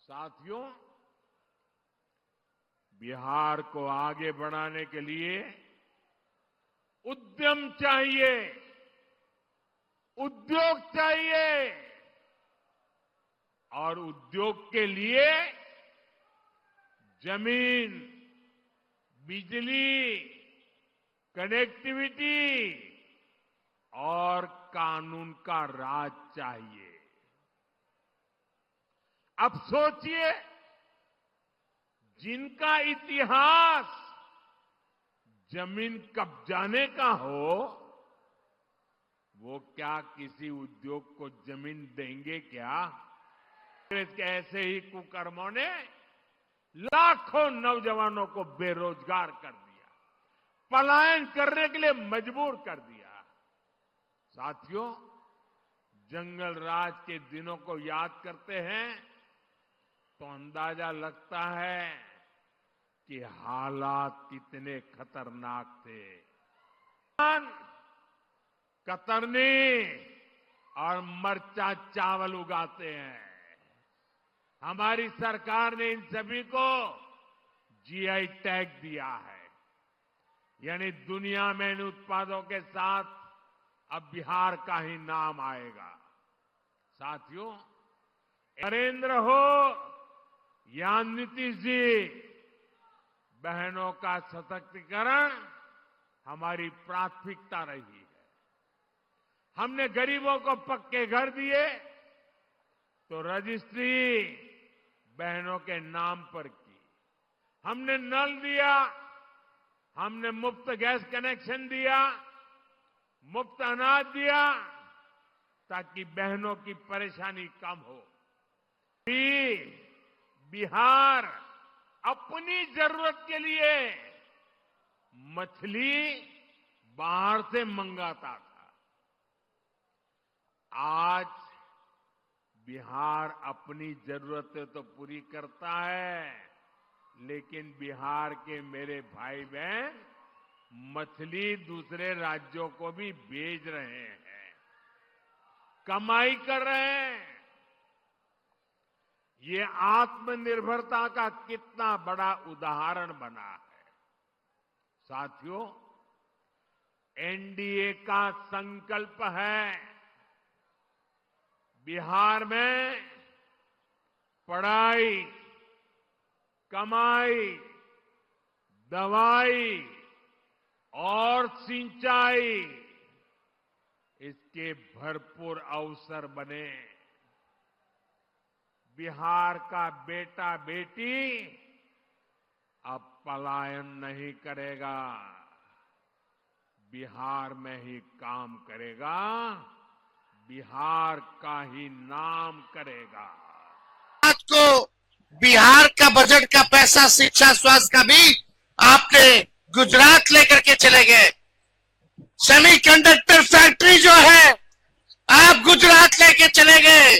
साथियों, बिहार को आगे बढ़ाने के लिए उद्यम चाहिए, उद्योग चाहिए और उद्योग के लिए जमीन, बिजली, कनेक्टिविटी और कानून का राज चाहिए। अब सोचिए, जिनका इतिहास जमीन कब्जाने का हो, वो क्या किसी उद्योग को जमीन देंगे क्या? ऐसे ही कुकर्मों ने लाखों नौजवानों को बेरोजगार कर दिया, पलायन करने के लिए मजबूर कर दिया। साथियों, जंगल राज के दिनों को याद करते हैं तो अंदाजा लगता है कि हालात कितने खतरनाक थे। कतरनी और मरचा चावल उगाते हैं। हमारी सरकार ने इन सभी को जीआई टैग दिया है, यानी दुनिया में इन उत्पादों के साथ अब बिहार का ही नाम आएगा। साथियों, नरेंद्र हो या नीतीश जी, बहनों का सशक्तिकरण हमारी प्राथमिकता रही है। हमने गरीबों को पक्के घर दिए तो रजिस्ट्री बहनों के नाम पर की। हमने नल दिया, हमने मुफ्त गैस कनेक्शन दिया, मुफ्त अनाज दिया ताकि बहनों की परेशानी कम हो। बिहार अपनी जरूरत के लिए मछली बाहर से मंगाता था। आज बिहार अपनी जरूरतें तो पूरी करता है, लेकिन बिहार के मेरे भाई बहन मछली दूसरे राज्यों को भी भेज रहे हैं, कमाई कर रहे हैं। ये आत्मनिर्भरता का कितना बड़ा उदाहरण बना है। साथियों, एनडीए का संकल्प है बिहार में पढ़ाई, कमाई, दवाई और सिंचाई, इसके भरपूर अवसर बने। बिहार का बेटा बेटी अब पलायन नहीं करेगा, बिहार में ही काम करेगा, बिहार का ही नाम करेगा। आज को बिहार का बजट का पैसा शिक्षा स्वास्थ्य का भी आपने गुजरात लेकर के चले गए। सेमीकंडक्टर फैक्ट्री जो है आप गुजरात लेके चले गए।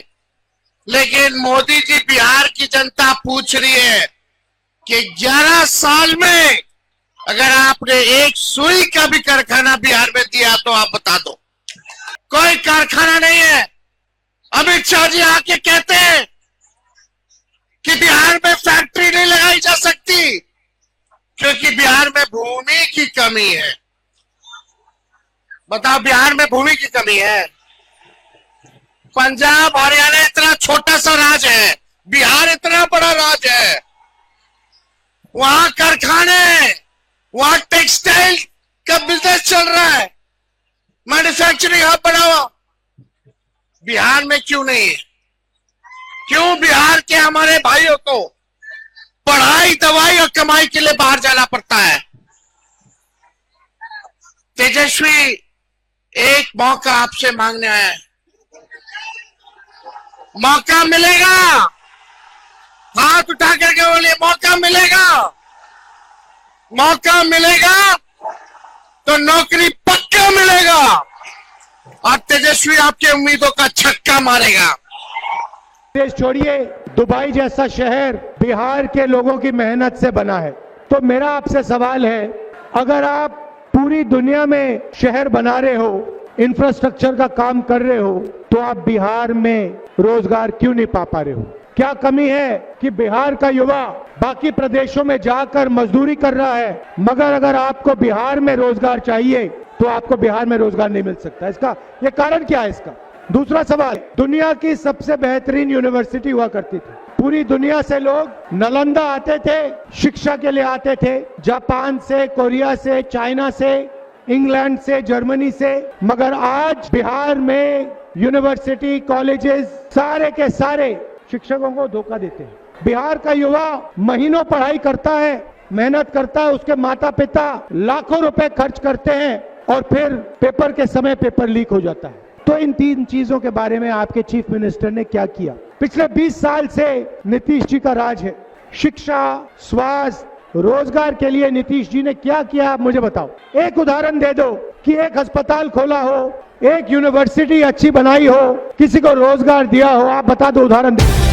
लेकिन मोदी जी, बिहार की जनता पूछ रही है कि 11 साल में अगर आपने एक सुई का भी कारखाना बिहार में दिया तो आप बता दो। कोई कारखाना नहीं है। अमित शाह जी आके कहते हैं कि बिहार में फैक्ट्री नहीं लगाई जा सकती क्योंकि बिहार में भूमि की कमी है। बताओ, बिहार में भूमि की कमी है? पंजाब हरियाणा इतना छोटा सा राज्य है, बिहार इतना बड़ा राज्य है। वहां कारखाने, वहां टेक्सटाइल का बिजनेस चल रहा है, मैन्युफैक्चरिंग हब बना हुआ। बिहार में क्यों नहीं है? क्यों बिहार के हमारे भाइयों को पढ़ाई, दवाई और कमाई के लिए बाहर जाना पड़ता है? तेजस्वी, एक मौका आपसे मांगने आया है। मौका मिलेगा? हाथ उठा करके बोलिए, मौका मिलेगा? मौका मिलेगा तो नौकरी पक्का मिलेगा और तेजस्वी आपकी उम्मीदों का छक्का मारेगा। देश छोड़िए, दुबई जैसा शहर बिहार के लोगों की मेहनत से बना है। तो मेरा आपसे सवाल है, अगर आप पूरी दुनिया में शहर बना रहे हो, इंफ्रास्ट्रक्चर का काम कर रहे हो, तो आप बिहार में रोजगार क्यों नहीं पा रहे हो? क्या कमी है कि बिहार का युवा बाकी प्रदेशों में जाकर मजदूरी कर रहा है, मगर अगर आपको बिहार में रोजगार चाहिए तो आपको बिहार में रोजगार नहीं मिल सकता। इसका ये कारण क्या है? इसका दूसरा सवाल, दुनिया की सबसे बेहतरीन यूनिवर्सिटी हुआ करती थी, पूरी दुनिया से लोग नालंदा आते थे, शिक्षा के लिए आते थे, जापान से, कोरिया से, चाइना से, इंग्लैंड से, जर्मनी से, मगर आज बिहार में यूनिवर्सिटी, कॉलेजेस सारे के सारे शिक्षकों को धोखा देते हैं। बिहार का युवा महीनों पढ़ाई करता है, मेहनत करता है, उसके माता पिता लाखों रुपए खर्च करते हैं और फिर पेपर के समय पेपर लीक हो जाता है। तो इन 3 चीजों के बारे में आपके चीफ मिनिस्टर ने क्या किया? पिछले 20 साल से नीतीश जी का राज है। शिक्षा, स्वास्थ्य, रोजगार के लिए नीतीश जी ने क्या किया, आप मुझे बताओ। एक उदाहरण दे दो कि एक अस्पताल खोला हो, एक यूनिवर्सिटी अच्छी बनाई हो, किसी को रोजगार दिया हो, आप बता दो, उदाहरण दो।